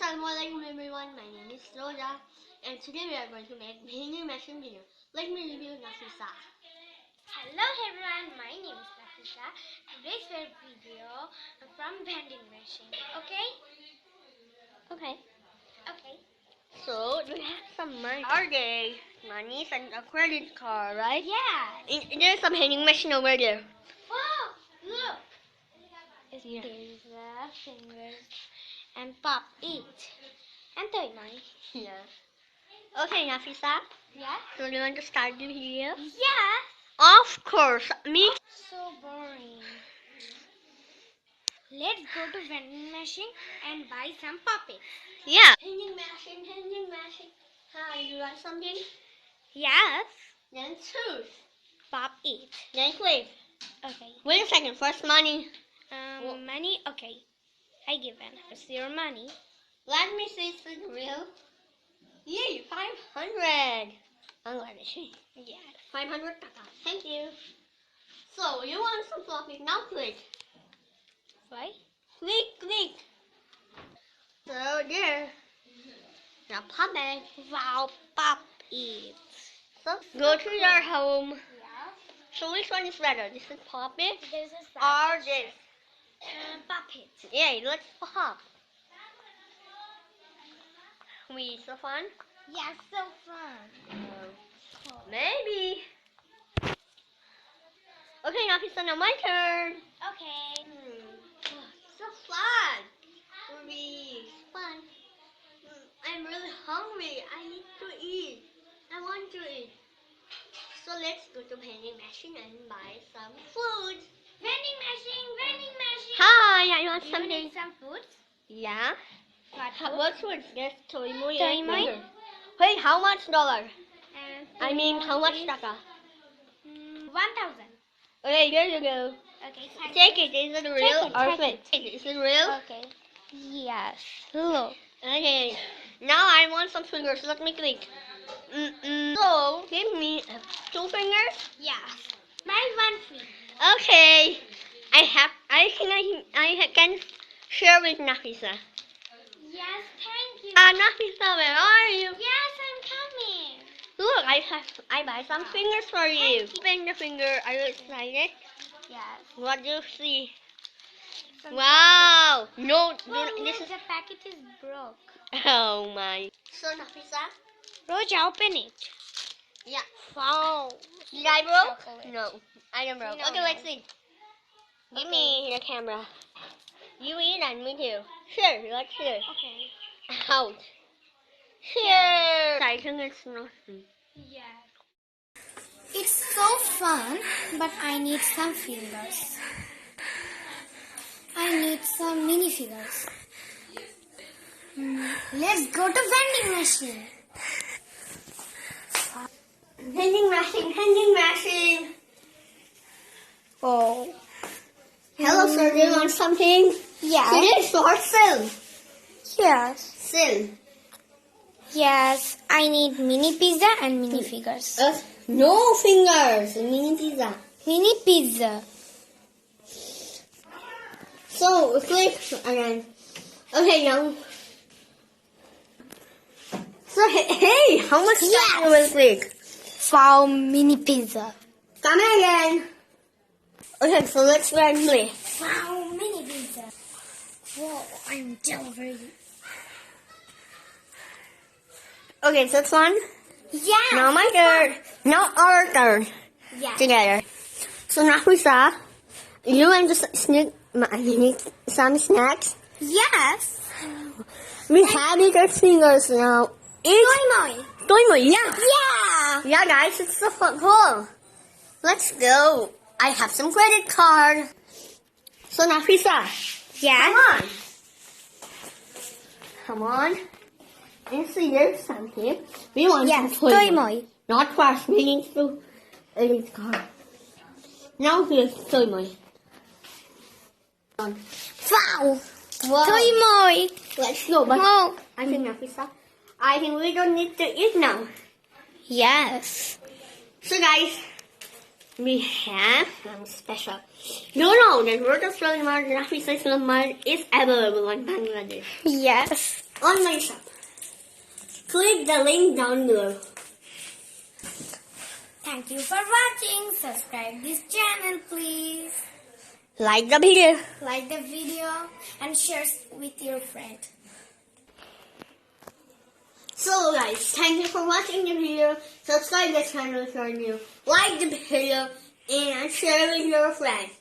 Assalamualaikum everyone, my name is Roja and today we are going to make vending machine video. Let me review Nafisa. Hello everyone, my name is Nafisa. Today's video from vending machine. Okay? Okay. So we have some money. Are they? Money and a credit card, right? Yeah. There's some vending machine over there. Wow, look. It Yeah. is fingers and pop it. And toy money. Yeah. Okay, Nafisa. Yeah? So do you want to start the video? Yeah. Of course. Me? So boring. Let's go to vending machine and buy some puppets. Yeah. Vending machine. Hi, you want something? Yes. Then choose. Pop it. Then click. Okay. Wait a second. First money. Money? Okay. I give it. It's your money. Let me see if it's real. Yay, 500. Bangladeshi. Yeah. 500 taka. Thank you. So, you want some floppy? Now click. Why? Click. So, there. Now pop it. Wow, pop it. So, go to your home. Yeah. So, which one is better? This is pop it There's a or this? pop it. Yay, let's pop. We so fun? Yeah, so fun. Maybe. Okay, Nafisa, now my turn. Okay. So fun. Fun. I'm really hungry. I need to eat. I want to eat. So let's go to vending machine and buy some food. Vending machine. Hi, you want Do you something? need some food? Yeah. What What food? Yes, toy moy. Toy moy? Hey, how much dollar? And I mean, how much taka? 1,000. Okay, here you go. Okay, Take it. Is it real or take fake? Is it real? Okay. Yes. Look. Okay. Now I want some fingers. Let me click. So give me 2 fingers. Yeah. Buy one free. Okay. I can share with Nafisa. Yes, thank you. Nafisa, where are you? Yes, I'm coming. Look, I buy some fingers for you. Open the finger. Are you excited? Yes. What do you see? Some Wow. No, chocolate. this is. The packet is broke. Oh my. So Nafisa. Roja, open it. Yeah. Wow. Did I broke? Chocolate. No, I don't broke. No, Okay, no. let's see. Give me the camera. You eat and me too. Here, let's share. Okay. Out. Here. I think it's nothing. Yeah. It's so fun, but I need some fingers. I need some mini figures. Let's go to vending machine. Vending machine. Oh. Hello, sir. Do you want something? Yeah. It is for sale. Yes. Sale. Yes. I need mini pizza and mini figures. No fingers. Mini pizza. Mini pizza. So click again. Okay, now. So hey, how much time you will click? Wow, mini pizza. Come again. Okay, so let's go and play. Wow, mini pizza. Whoa, I'm delivering. Okay, so it's fun. Yeah. Now my turn. Now our turn. Yeah. Together. So Nafisa, you want to sneak some snacks? Yes. We have little fingers now. Toy Toy yeah. Yeah. Yeah, guys, it's so fun. Cool. Let's go. I have some credit card. So Nafisa, Yeah. come on. And see, there's something. We want Yes. some Toy Moy. Not fast. We need to credit card. Now here's Toy Moy. Wow. Wow. Toy Moy. Let's go. But Wow. I think Nafisa, I think we don't need to eat now. Yes. So guys, we have some special. You know that Roja and Nafisa is available in Bangladesh. Yes. on my shop. Click the link down below. Thank you for watching. Subscribe this channel, please. Like the video. Like the video and share with your friend. So guys, thank you for watching the video. Subscribe the channel if you're new. Like the video and share with your friends.